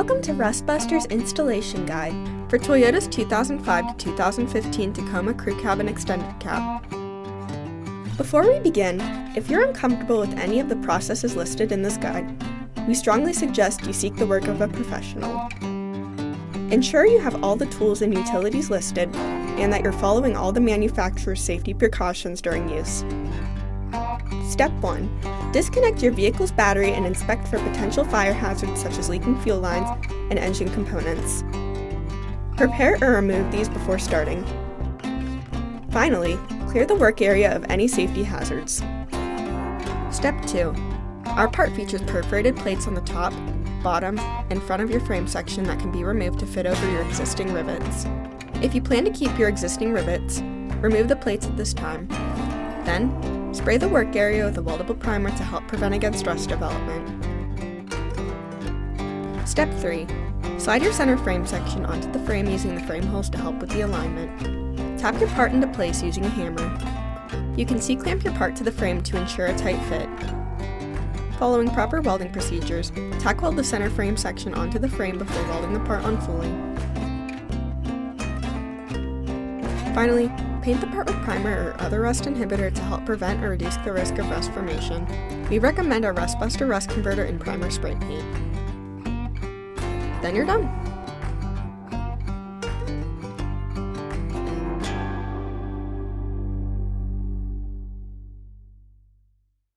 Welcome to Rustbuster's installation guide for Toyota's 2005 to 2015 Tacoma Crew Cab and Extended Cab. Before we begin, if you're uncomfortable with any of the processes listed in this guide, we strongly suggest you seek the work of a professional. Ensure you have all the tools and utilities listed and that you're following all the manufacturer's safety precautions during use. Step 1. Disconnect your vehicle's battery and inspect for potential fire hazards such as leaking fuel lines and engine components. Prepare or remove these before starting. Finally, clear the work area of any safety hazards. Step 2. Our part features perforated plates on the top, bottom, and front of your frame section that can be removed to fit over your existing rivets. If you plan to keep your existing rivets, remove the plates at this time. Then, spray the work area with a weldable primer to help prevent against rust development. Step 3. Slide your center frame section onto the frame using the frame holes to help with the alignment. Tap your part into place using a hammer. You can C-clamp your part to the frame to ensure a tight fit. Following proper welding procedures, tack weld the center frame section onto the frame before welding the part on fully. Finally, paint the part with primer or other rust inhibitor to help prevent or reduce the risk of rust formation. We recommend our Rustbuster Rust Converter and Primer Spray Paint. Then you're done!